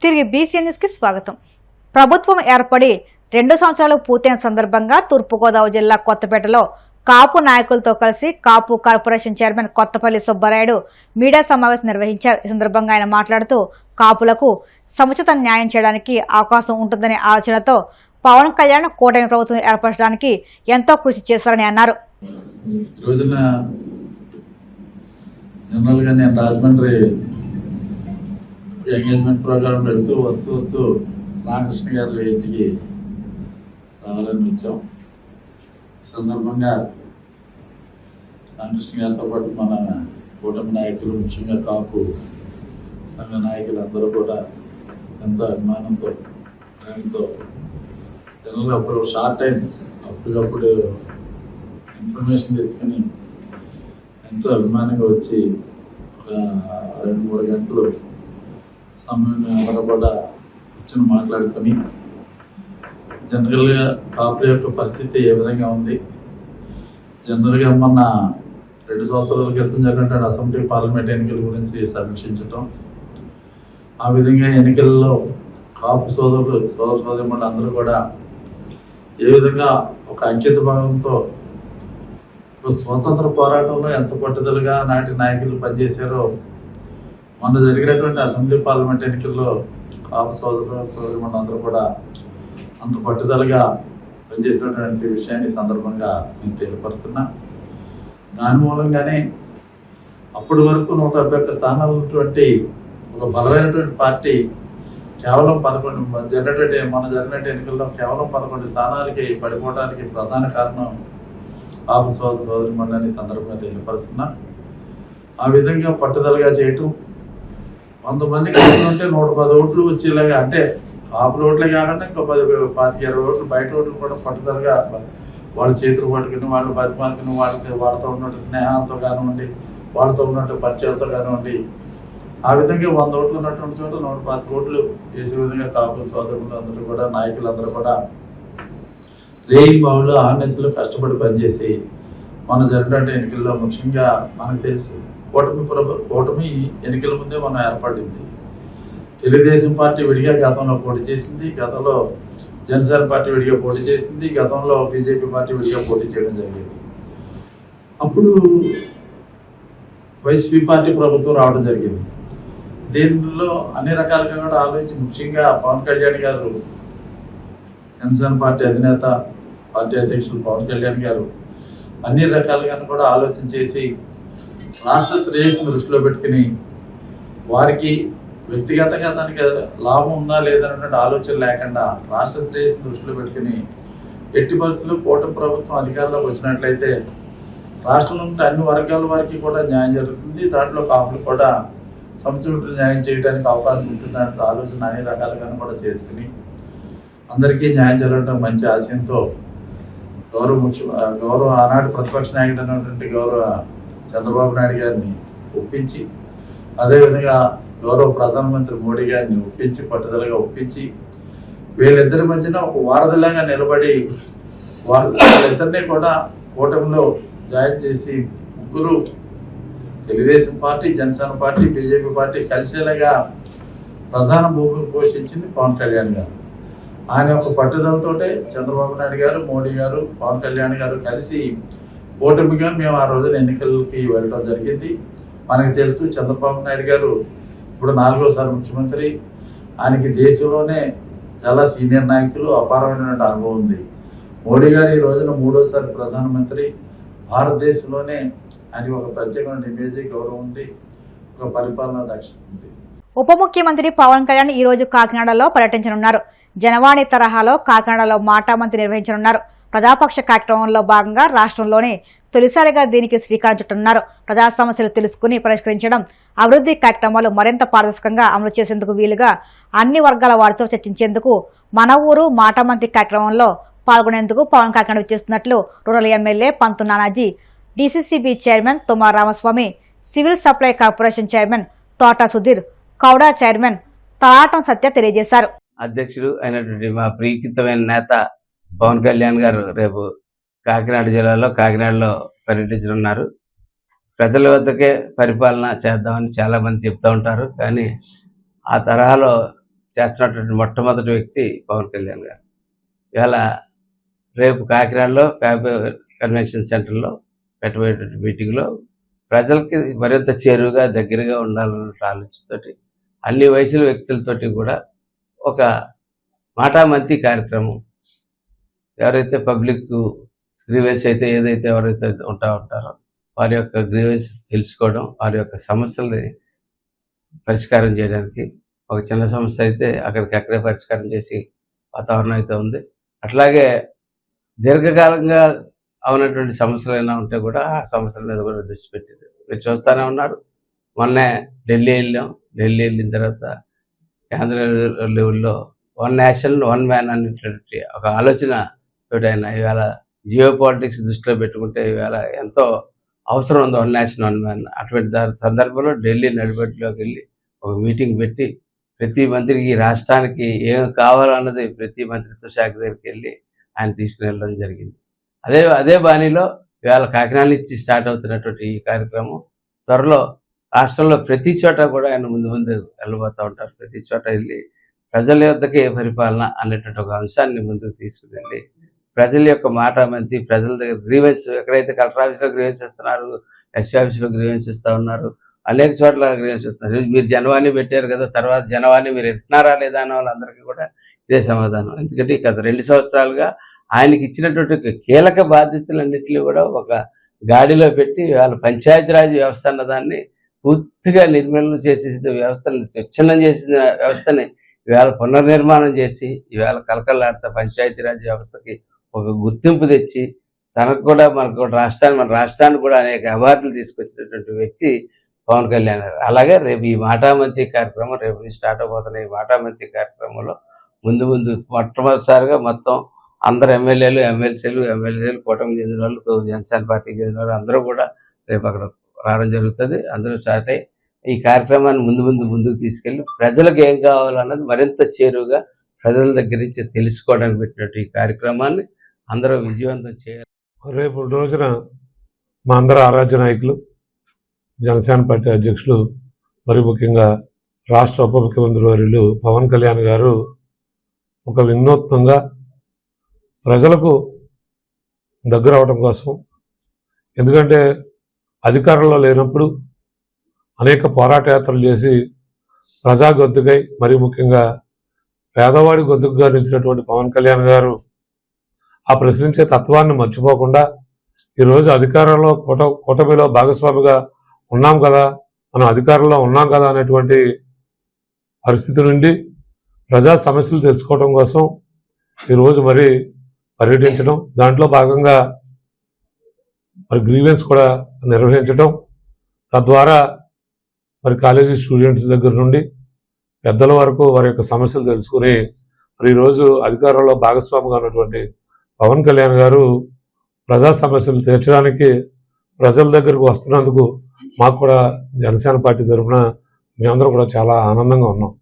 తిరిగి BCN news కి స్వాగతం. ప్రభుత్వం ఏర్పడి 2 సంవత్సరాలు పూర్తయిన సందర్భంగా తూర్పుగోదావరి జిల్లా కొత్తపేటలో కాపు నాయకులతో కలిసి Kapu corporation chairman Kothapalli Subbarayudu media సమావేశం నిర్వహించారు. ఈ సందర్భంగా ఆయన మాట్లాడుతూ కాపులకు సముచిత న్యాయం చేయడానికి అవకాశం ఉంటుందనే ఆలోచనతో పవన్ కళ్యాణ్ కూటమి ప్రభుత్వం ఏర్పరచడానికి ఎంతో కృషి చేశారని అన్నారు. ఎంగేజ్మెంట్ ప్రోగ్రాం పెడుతూ వస్తూ రామకృష్ణ గారి ఇంటికి రావాలని వచ్చాం. సందర్భంగా రామకృష్ణ గారితో పాటు మన కూటమి నాయకులు, ముఖ్యంగా కాపు సంఘ నాయకులు అందరూ కూడా ఎంతో అభిమానంతో, ప్రేమతో జనరల్గా అప్పుడు షార్ట్ టైం అప్పటికప్పుడు ఇన్ఫర్మేషన్ తెచ్చుకొని ఎంతో అభిమానంగా వచ్చి ఒక 2-3 గంటలు సమయం అందరూ కూడా కూర్చొని మాట్లాడుకొని జనరల్గా కాపుల యొక్క పరిస్థితి ఏ విధంగా ఉంది, జనరల్గా మొన్న 2 సంవత్సరాల క్రితం జరిగినటువంటి అసెంబ్లీ పార్లమెంట్ ఎన్నికల గురించి సమీక్షించటం, ఆ విధంగా ఎన్నికల్లో కాపు సోదరులు అందరూ కూడా ఏ విధంగా ఒక అంకిత భావంతో స్వతంత్ర పోరాటంలో ఎంత పట్టుదలగా నాటి నాయకులు పనిచేశారో మొన్న జరిగినటువంటి అసెంబ్లీ పార్లమెంట్ ఎన్నికల్లో కాపు సోదరులు అందరూ కూడా అంత పట్టుదలగా పనిచేసినటువంటి విషయాన్ని సందర్భంగా నేను తెలియపరుస్తున్నా. దాని మూలంగానే అప్పటి వరకు 171 స్థానాలు ఉన్నటువంటి ఒక బలమైనటువంటి పార్టీ కేవలం 11 జరిగినటువంటి ఎన్నికల్లో కేవలం 11 స్థానాలకి పడిపోవడానికి ప్రధాన కారణం కాపు సోదరు మండలి సందర్భంగా తెలియపరుస్తున్నా. ఆ విధంగా పట్టుదలగా చేయటం, కొంతమందికి ఉంటే 110 ఓట్లు వచ్చేలాగా, అంటే కాపుల ఓట్లే కాకుండా ఇంకా 10-20 ఓట్లు బయట ఓట్లు కూడా పట్టుదలగా వాళ్ళ చేతులు పట్టుకుని వాళ్ళు బతిమాలుకుని వాళ్ళతో ఉన్నట్టు స్నేహాలతో కానివ్వండి, వాళ్ళతో ఉన్నట్టు పరిచయాలతో కానివ్వండి, ఆ విధంగా 100 ఓట్లు ఉన్నటువంటి చోట 110 ఓట్లు వేసే విధంగా కాపు సోదరులు అందరూ కూడా, నాయకులందరూ కూడా రేయి బావులు ఆర్నెస్లో కష్టపడి పనిచేసి మన జరిగినటువంటి ఎన్నికల్లో ముఖ్యంగా మనకు తెలుసు కూటమి ఎన్నికల ముందే మనం ఏర్పడింది. తెలుగుదేశం పార్టీ విడిగా గతంలో పోటీ చేసింది, గతంలో జనసేన పార్టీ విడిగా పోటీ చేసింది, గతంలో బీజేపీ పార్టీ విడిగా పోటీ చేయడం జరిగింది. అప్పుడు వైసీపీ పార్టీ ప్రభుత్వం రావడం జరిగింది. దీనిలో అన్ని రకాలుగా కూడా ఆలోచించి, ముఖ్యంగా పవన్ కళ్యాణ్ గారు, జనసేన పార్టీ అధినేత, పార్టీ అధ్యక్షులు పవన్ కళ్యాణ్ గారు అన్ని రకాలుగా కూడా ఆలోచన చేసి రాష్ట్ర శ్రేయస్సును దృష్టిలో పెట్టుకుని వారికి వ్యక్తిగతంగా దానికి లాభం ఉందా లేదన్నటువంటి ఆలోచన లేకుండా రాష్ట్ర శ్రేయస్సును దృష్టిలో పెట్టుకుని ఎట్టి పరిస్థితుల్లో కూటమి ప్రభుత్వం అధికారంలోకి వచ్చినట్లయితే రాష్ట్రంలో ఉంటే అన్ని వర్గాల వారికి కూడా న్యాయం జరుగుతుంది, దాంట్లో కాపులు కూడా సముచిత న్యాయం చేయడానికి అవకాశం ఉంటుంది అంటే ఆలోచన అన్ని రకాలుగా కూడా అందరికీ న్యాయం జరగడం మంచి ఆశయంతో గౌరవ ఆనాటి ప్రతిపక్ష నాయకుడు అయినటువంటి గౌరవ చంద్రబాబు నాయుడు గారిని ఒప్పించి, అదేవిధంగా గౌరవ ప్రధానమంత్రి మోడీ గారిని ఒప్పించి, పట్టుదలగా ఒప్పించి, వీళ్ళిద్దరి మధ్యన ఒక వారధిలాగా నిలబడి వాళ్ళిద్దరినీ కూడా కూటమిలో జాయిన్ చేసి ముగ్గురు Telugu Desam party, Janasena party, BJP party కలిసేలాగా ప్రధాన భూమిక పోషించింది పవన్ కళ్యాణ్ గారు. ఆయన యొక్క పట్టుదలతోటే చంద్రబాబు నాయుడు గారు, మోడీ గారు, పవన్ కళ్యాణ్ గారు కలిసి కూటమిగా మేము ఆ రోజున ఎన్నికలకి వెళ్ళడం జరిగింది. మనకు తెలుసు, చంద్రబాబు నాయుడు గారు ఇప్పుడు 4వసారి ముఖ్యమంత్రి. ఆయనకి దేశంలోనే చాలా సీనియర్ నాయకులు, అపారమైనటువంటి అనుభవం ఉంది. మోడీ గారు ఈ రోజున 3వసారి ప్రధానమంత్రి. భారతదేశంలోనే ఆయనకి ఒక ప్రత్యేకమైన ఇమేజ్, గౌరవం ఉంది, ఒక పరిపాలనా దక్షత ఉంది. ఉప ముఖ్యమంత్రి పవన్ కళ్యాణ్ ఈ రోజు కాకినాడలో పర్యటించనున్నారు. జనవాణి తరహాలో కాకినాడలో మాటామంతి నిర్వహించనున్నారు. ప్రజాపక్ష కార్యక్రమంలో భాగంగా రాష్ట్రంలోనే తొలిసారిగా దీనికి శ్రీకారం చుట్టనున్నారు. ప్రజా సమస్యలు తెలుసుకుని పరిష్కరించడం, అభివృద్ధి కార్యక్రమాలు మరింత పారదర్శకంగా అమలు చేసేందుకు వీలుగా అన్ని వర్గాల వారితో చర్చించేందుకు మన ఊరు మాటామంతి కార్యక్రమంలో పాల్గొనేందుకు పవన్ కాకినాడ విచ్చేస్తున్నట్లు rural MLA Panthu Nanaji, DCCB chairman Thumma Ramaswamy, civil supply corporation chairman Thota Sudheer, కౌడా chairman Talatam సత్య తెలియజేశారు. అధ్యక్షుడు అయినటువంటి మా ప్రియకృతమైన నేత పవన్ కళ్యాణ్ గారు రేపు కాకినాడ జిల్లాలో కాకినాడలో పర్యటించనున్నారు. ప్రజల వద్దకే పరిపాలన చేద్దామని చాలా మంది చెప్తూ ఉంటారు, కానీ ఆ తరహాలో చేస్తున్నటువంటి మొట్టమొదటి వ్యక్తి పవన్ కళ్యాణ్ గారు. ఇవాళ రేపు కాకినాడలో ఫ్యాబ్ కన్వెన్షన్ సెంటర్లో పెట్టబోయేటువంటి మీటింగ్లో ప్రజలకి మరింత చేరువుగా దగ్గరగా ఉండాలన్న ఆలోచనతోటి అన్ని వయసుల వ్యక్తులతోటి కూడా ఒక మాటామంతి కార్యక్రమం, ఎవరైతే పబ్లిక్ గ్రీవెన్స్ అయితే ఏదైతే ఎవరైతే ఉంటారో వారి యొక్క గ్రీవెన్సెస్ తెలుసుకోవడం, వారి యొక్క సమస్యల్ని పరిష్కారం చేయడానికి ఒక చిన్న సమస్య అయితే అక్కడికక్కడే పరిష్కారం చేసి వాతావరణం అయితే ఉంది. అట్లాగే దీర్ఘకాలంగా ఉన్నటువంటి సమస్యలు ఏమైనా ఉంటే కూడా ఆ సమస్యల మీద కూడా దృష్టి పెట్టింది. మీరు చూస్తూనే ఉన్నారు. మొన్నే ఢిల్లీ వెళ్ళాం. ఢిల్లీ వెళ్ళిన తర్వాత కేంద్ర లెవెల్లో 1 నేషన్ 1 మ్యాన్ అనేటువంటి ఒక ఆలోచనతో ఆయన ఇవాళ జియో పాలిటిక్స్ దృష్టిలో పెట్టుకుంటే ఇవాళ ఎంతో అవసరం ఉంది 1 నేషన్ 1 మ్యాన్. అటువంటి సందర్భంలో ఢిల్లీ నడిబడిలోకి వెళ్ళి ఒక మీటింగ్ పెట్టి ప్రతి మంత్రికి ఈ రాష్ట్రానికి ఏం కావాలన్నది ప్రతి మంత్రిత్వ శాఖ దగ్గరికి వెళ్ళి ఆయన తీసుకుని వెళ్ళడం జరిగింది. అదే బాణీలో ఇవాళ కాకినాడ నుంచి స్టార్ట్ అవుతున్నటువంటి ఈ కార్యక్రమం త్వరలో రాష్ట్రంలో ప్రతి చోట కూడా ఆయన ముందు వెళ్ళబోతూ ఉంటారు. ప్రతి చోట వెళ్ళి ప్రజల యొద్దకే పరిపాలన అనేటువంటి ఒక అంశాన్ని ముందుకు తీసుకుని వెళ్ళి ప్రజల యొక్క మాట మంతి, ప్రజల దగ్గర గ్రీవెన్స్, ఎక్కడైతే కలెక్టర్ ఆఫీస్లో గ్రీవెన్స్ ఇస్తున్నారు, ఎస్పీ ఆఫీస్లో గ్రీవెన్స్ ఇస్తూ ఉన్నారు, అనేక చోట్ల గ్రీవెన్స్ ఇస్తున్నారు. మీరు జనవాణి పెట్టారు కదా, తర్వాత జనవాణి మీరు వింటున్నారా లేదా అన్న వాళ్ళందరికీ కూడా ఇదే సమాధానం. ఎందుకంటే గత 2 సంవత్సరాలుగా ఆయనకి ఇచ్చినటువంటి కీలక బాధ్యతలన్నింటినీ కూడా ఒక గాడిలో పెట్టి వాళ్ళ పంచాయతీరాజ్ వ్యవస్థ అన్నదాన్ని పూర్తిగా నిర్మూలన చేసేసిన వ్యవస్థని, విచ్ఛిన్నం చేసిన వ్యవస్థని ఇవాళ పునర్నిర్మాణం చేసి ఇవాళ కలకల్లాడుతా పంచాయతీరాజ్ వ్యవస్థకి ఒక గుర్తింపు తెచ్చి తనకు కూడా మన రాష్ట్రానికి కూడా అనేక అవార్డులు తీసుకొచ్చినటువంటి వ్యక్తి పవన్ కళ్యాణ్ గారు. అలాగే రేపు ఈ మాటామంతి కార్యక్రమం రేపు స్టార్ట్ అవబోతున్న ఈ మాటామంతి కార్యక్రమంలో ముందు మొట్టమొదటిసారిగా మొత్తం అందరు ఎమ్మెల్యేలు కూటమి చెందిన వాళ్ళు, జనసేన పార్టీకి చెందిన వాళ్ళు అందరూ కూడా రేపు అక్కడ రావడం జరుగుతుంది. అందరూ స్టార్ట్ అయ్యి ఈ కార్యక్రమాన్ని ముందుకు తీసుకెళ్ళి ప్రజలకు ఏం కావాలన్నది మరింత చేరువుగా ప్రజల దగ్గర నుంచి తెలుసుకోవడానికి పెట్టినట్టు ఈ కార్యక్రమాన్ని అందరూ విజయవంతం చేయాలి. రేపు రోజున మా అందరి ఆరాధ్య నాయకులు, జనసేన పార్టీ అధ్యక్షులు, మరి ముఖ్యంగా రాష్ట్ర ఉప ముఖ్యమంత్రి వర్యులు పవన్ కళ్యాణ్ గారు ఒక వినూత్నంగా ప్రజలకు దగ్గర అవడం కోసం, ఎందుకంటే అధికారంలో లేనప్పుడు అనేక పోరాట యాత్రలు చేసి ప్రజా గొంతుకై, మరి ముఖ్యంగా పేదవాడి గొంతుకుగా నిలిచినటువంటి పవన్ కళ్యాణ్ గారు ఆ ప్రశ్నించే తత్వాన్ని మర్చిపోకుండా ఈరోజు అధికారంలో కూటమిలో భాగస్వామిగా ఉన్నాం కదా, మనం అధికారంలో ఉన్నాం కదా అనేటువంటి పరిస్థితి నుండి ప్రజా సమస్యలు తెలుసుకోవడం కోసం ఈరోజు మరి పర్యటించడం, దాంట్లో భాగంగా మరి గ్రీవెన్స్ కూడా నిర్వహించడం, తద్వారా మరి కాలేజీ స్టూడెంట్స్ దగ్గర నుండి పెద్దల వరకు వారి యొక్క సమస్యలు తెలుసుకుని మరి ఈరోజు అధికారంలో భాగస్వామిగా ఉన్నటువంటి పవన్ కళ్యాణ్ గారు ప్రజా సమస్యలు తీర్చడానికి ప్రజల దగ్గరకు వస్తున్నందుకు మాకు కూడా జనసేన పార్టీ తరఫున మేమందరం కూడా చాలా ఆనందంగా ఉన్నాం.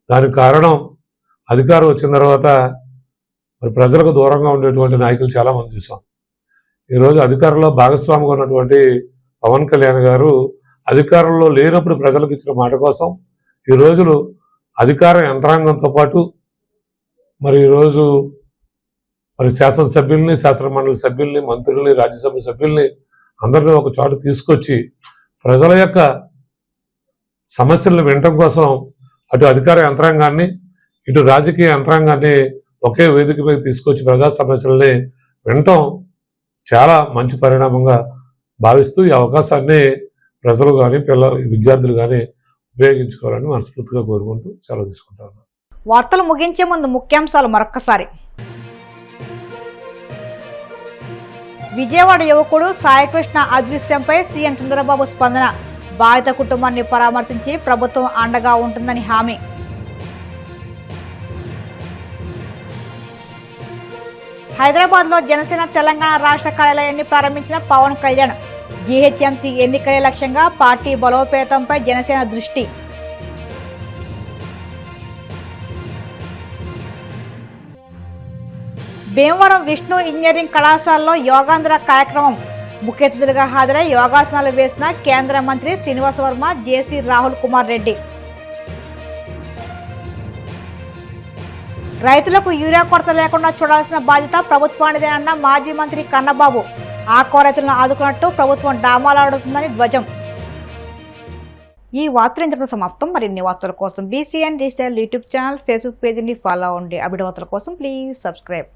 దానికి కారణం అధికారం వచ్చిన తర్వాత మరి ప్రజలకు దూరంగా ఉండేటువంటి నాయకులు చాలామంది చూసాం. ఈరోజు అధికారంలో భాగస్వామిగా ఉన్నటువంటి పవన్ కళ్యాణ్ గారు అధికారంలో లేనప్పుడు ప్రజలకు ఇచ్చిన మాట కోసం ఈ రోజులు అధికార యంత్రాంగంతో పాటు మరి ఈరోజు మరి శాసనసభ్యుల్ని, శాసనమండలి సభ్యుల్ని, మంత్రుల్ని, రాజ్యసభ సభ్యుల్ని అందరినీ ఒక చోట తీసుకొచ్చి ప్రజల యొక్క సమస్యలను వినటం కోసం అటు అధికార యంత్రాంగాన్ని, ఇటు రాజకీయ యంత్రాంగాన్ని ఒకే వేదిక మీద తీసుకొచ్చి ప్రజా సమస్యల్ని వినటం చాలా మంచి పరిణామంగా భావిస్తూ ఈ అవకాశాన్ని ప్రజలు కానీ విద్యార్థులు కానీ ఉపయోగించుకోవాలని మనస్ఫూర్తిగా కోరుకుంటూ సెలవు తీసుకుంటాను. వార్తలు ముగించే ముందు ముఖ్యాంశాలు మరొక్కసారి. విజయవాడ యువకుడు సాయికృష్ణ అదృశ్యంపై సీఎం చంద్రబాబు స్పందన. బాధిత కుటుంబాన్ని పరామర్శించి ప్రభుత్వం అండగా ఉంటుందని హామీ. హైదరాబాద్ లో జనసేన తెలంగాణ రాష్ట్ర కార్యాలయాన్ని ప్రారంభించిన పవన్ కళ్యాణ్. జీహెచ్ఎంసీ ఎన్నికలే లక్ష్యంగా పార్టీ బలోపేతంపై జనసేన దృష్టి. భీమవరం విష్ణు ఇంజనీరింగ్ కళాశాలలో యోగాంధ్ర కార్యక్రమం. ముఖ్య అతిథులుగా హాజరై యోగాసనాలు వేసిన కేంద్ర మంత్రి శ్రీనివాస్ వర్మ, జేసీ రాహుల్ కుమార్ రెడ్డి. రైతులకు యూరియా కొరత లేకుండా చూడాల్సిన బాధ్యత ప్రభుత్వానిదేనన్న మాజీ మంత్రి కన్నబాబు. ఆక్వా రైతులను ఆదుకున్నట్టు ప్రభుత్వం డామాలాడుతుందని ధ్వజం. ఈ వార్తలు ఇంతటితో సమాప్తం. మరిన్ని వార్తల కోసం BCN digital YouTube channel, Facebook పేజీని ఫాలో అవ్వండి. అప్డేట్ వార్తల కోసం ప్లీజ్ సబ్స్క్రైబ్.